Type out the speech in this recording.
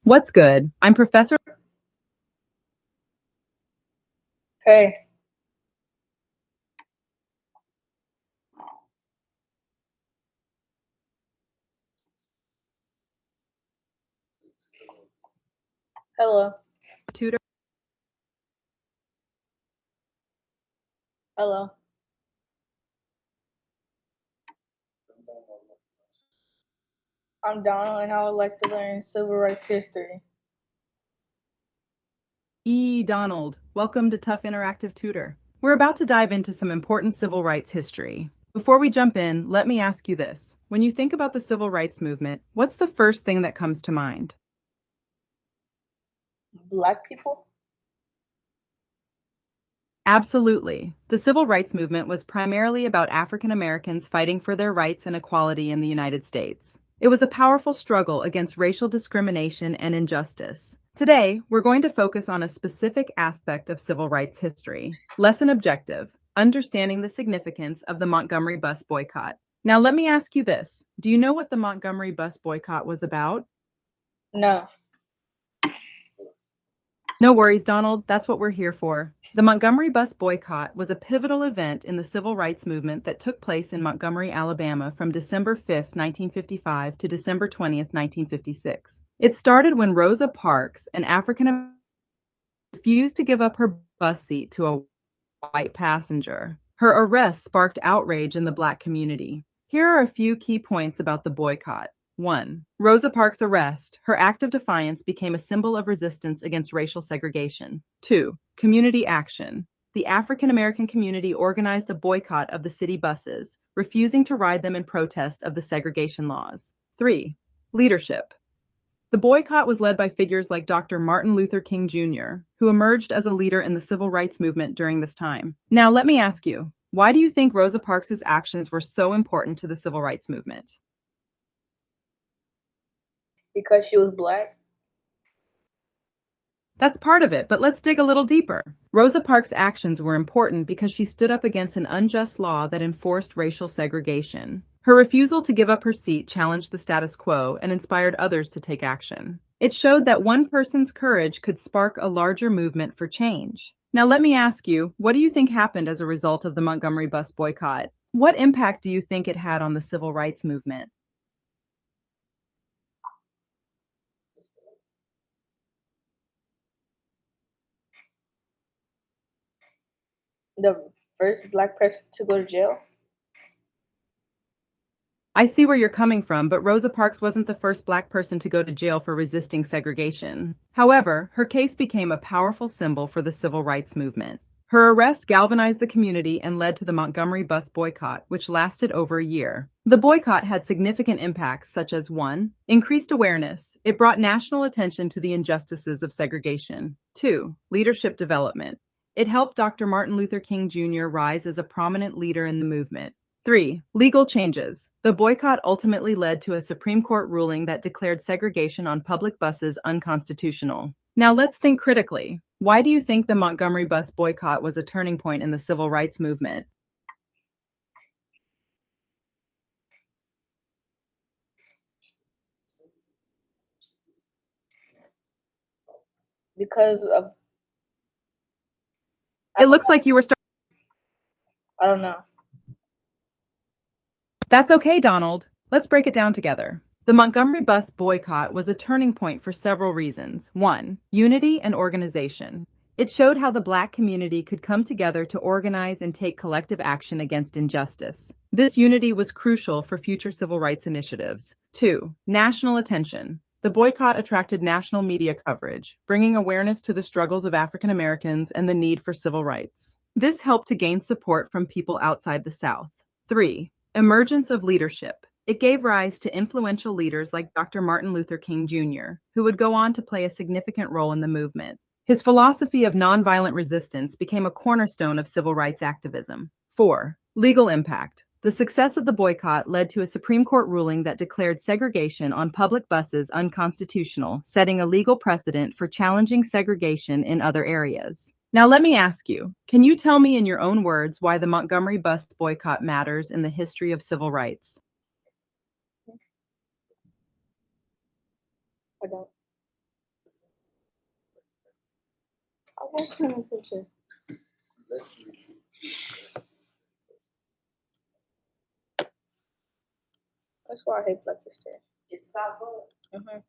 What's good? I'm Professor. Hey, hello, Tutor. hello. I'm Donald and I would like to learn civil rights history. Donald. Welcome to Tuff Interactive Tutor. We're about to dive into some important civil rights history. Before we jump in, let me ask you this. When you think about the civil rights movement, what's the first thing that comes to mind? Black people? Absolutely. The civil rights movement was primarily about African Americans fighting for their rights and equality in the United States. It was a powerful struggle against racial discrimination and injustice. Today, we're going to focus on a specific aspect of civil rights history. Lesson objective: understanding the significance of the Montgomery bus boycott. Now, let me ask you this. Do you know what the Montgomery bus boycott was about? No. No worries, Donald. That's what we're here for. The Montgomery bus boycott was a pivotal event in the civil rights movement that took place in Montgomery, Alabama from December 5th, 1955 to December 20th, 1956. It started when Rosa Parks, an African American, refused to give up her bus seat to a white passenger. Her arrest sparked outrage in the Black community. Here are a few key points about the boycott. 1. Rosa Parks' arrest. Her act of defiance became a symbol of resistance against racial segregation. 2. Community action. The African American community organized a boycott of the city buses, refusing to ride them in protest of the segregation laws. 3. Leadership. The boycott was led by figures like Dr. Martin Luther King Jr., who emerged as a leader in the civil rights movement during this time. Now, let me ask you, why do you think Rosa Parks' actions were so important to the civil rights movement? Because she was black? That's part of it, but let's dig a little deeper. Rosa Parks' actions were important because she stood up against an unjust law that enforced racial segregation. Her refusal to give up her seat challenged the status quo and inspired others to take action. It showed that one person's courage could spark a larger movement for change. Now, let me ask you, what do you think happened as a result of the Montgomery bus boycott? What impact do you think it had on the civil rights movement? The first black person to go to jail? I see where you're coming from, but Rosa Parks wasn't the first Black person to go to jail for resisting segregation. However, her case became a powerful symbol for the civil rights movement. Her arrest galvanized the community and led to the Montgomery bus boycott, which lasted over a year. The boycott had significant impacts such as 1. Increased awareness. It brought national attention to the injustices of segregation. 2. Leadership development. It helped Dr. Martin Luther King Jr. rise as a prominent leader in the movement. 3. Legal changes. The boycott ultimately led to a Supreme Court ruling that declared segregation on public buses unconstitutional. Now let's think critically. Why do you think the Montgomery bus boycott was a turning point in the civil rights movement? Because of, I It don't looks know. like you were starting. I don't know. That's okay, Donald. Let's break it down together. The Montgomery bus boycott was a turning point for several reasons. 1. Unity and organization. It showed how the Black community could come together to organize and take collective action against injustice. This unity was crucial for future civil rights initiatives. 2. National attention. The boycott attracted national media coverage, bringing awareness to the struggles of African Americans and the need for civil rights. This helped to gain support from people outside the South. 3. Emergence of leadership. It gave rise to influential leaders like Dr. Martin Luther King Jr., who would go on to play a significant role in the movement. His philosophy of nonviolent resistance became a cornerstone of civil rights activism. 4. Legal impact. The success of the boycott led to a Supreme Court ruling that declared segregation on public buses unconstitutional, setting a legal precedent for challenging segregation in other areas. Now, let me ask you, can you tell me in your own words why the Montgomery bus boycott matters in the history of civil rights? I don't. I was paying attention. That's why I hate black history. It's not good.